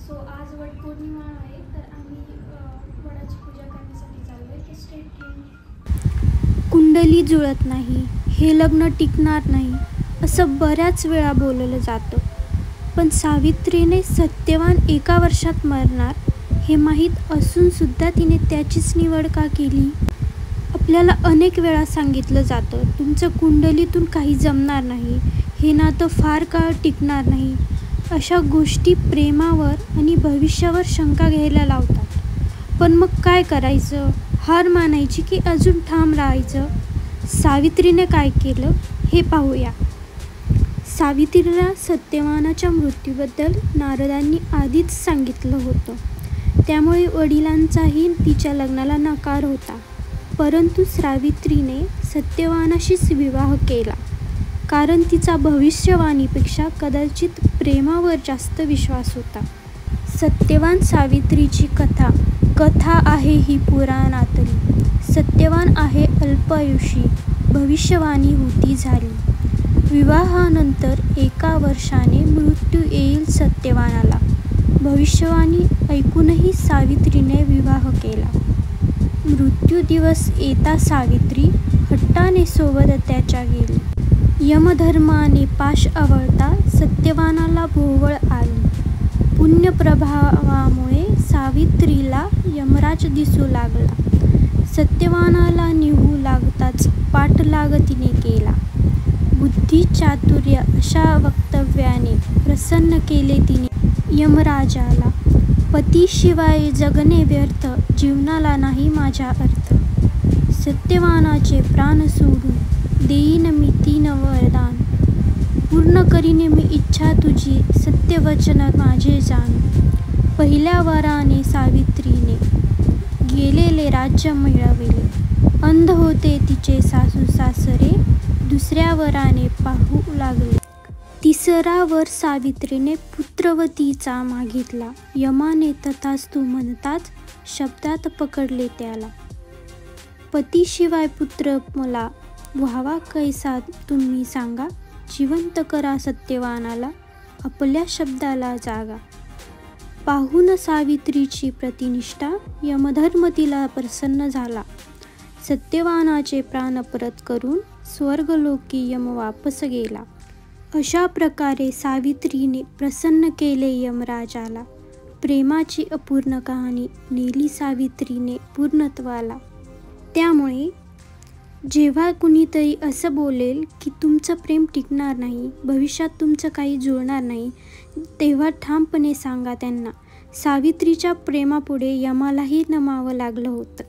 So आज वटपौर्णिमा आहे, तर आम्ही वडाची पूजा करण्यासाठी चाललोय. तर स्टेट ट्यून. कुंडली जुळत नाही, हे लग्न टिकणार नाही असं बऱ्याच वेळा बोललं जातं. पण सावित्रीने सत्यवान 1 वर्षात मरणार हे माहीत असूनसुद्धा तिने त्याचीच निवड का केली? आपल्याला अनेक वेळा सांगितलं जातं, तुमचं कुंडलीतून काही जमणार नाही, हे नातं फार काळ टिकणार नाही. अशा गोष्टी प्रेमावर आणि भविष्यावर शंका घ्यायला लावतात. पण मग काय करायचं? हार मानायची की अजून ठाम राहायचं? सावित्रीने काय केलं हे पाहूया. सावित्रीला सत्यवानाच्या मृत्यूबद्दल नारदांनी आधीच सांगितलं होतं. त्यामुळे वडिलांचाही तिच्या लग्नाला नकार होता. परंतु सावित्रीने सत्यवानाशीच विवाह केला, कारण तिचा भविष्यवाणीपेक्षा कदाचित प्रेमावर जास्त विश्वास होता. सत्यवान सावित्रीची कथा आहे ही पुराणातली. सत्यवान आहे अल्पायुषी, भविष्यवाणी होती झाली. विवाहानंतर 1 वर्षाने मृत्यू येईल सत्यवानाला. भविष्यवाणी ऐकूनही सावित्रीने विवाह केला. मृत्यू दिवस येता सावित्री हट्टाने सोबत त्याच्या गेली. यमधर्माने पाश आवळता सत्यवानाला भोवळ आली. पुण्यप्रभावामुळे सावित्रीला यमराज दिसू लागला. सत्यवानाला निघू लागताच पाठलाग तिने केला. बुद्धी चातुर्य अशा वक्तव्याने प्रसन्न केले तिने यमराजाला. पतीशिवाय जगणे व्यर्थ, जीवनाला नाही माझा अर्थ. सत्यवानाचे प्राण सोडून देईन मी 3 वरदान. पूर्ण करीन मी इच्छा तुझी, सत्यवचन माझे जाण. पहिल्या वराने सावित्रीने गेलेले राज्य मिळविले. अंध होते तिचे सासू सासरे, दुसऱ्या वराने पाहू लागले. 3रा वर सावित्रीने पुत्रवतीचा मागितला. यमाने तथास्तु म्हणताच शब्दात पकडले त्याला. पतीशिवाय पुत्र मला व्हावा कैसा तुम्ही सांगा. जिवंत करा सत्यवानाला, आपल्या शब्दाला जागा. पाहून सावित्रीची प्रतिनिष्ठा यमधर्म तिला प्रसन्न झाला. सत्यवानाचे प्राण परत करून स्वर्गलोकी यम वापस गेला. अशा प्रकारे सावित्रीने प्रसन्न केले यमराजाला. प्रेमाची अपूर्ण कहाणी नेली सावित्रीने पूर्णत्वाला. त्यामुळे जेव्हा कुणीतरी असं बोलेल की तुमचं प्रेम टिकणार नाही, भविष्यात तुमचं काही जुळणार नाही, तेव्हा ठामपणे सांगा त्यांना, सावित्रीच्या प्रेमापुढे यमालाही नमावं लागलं होतं.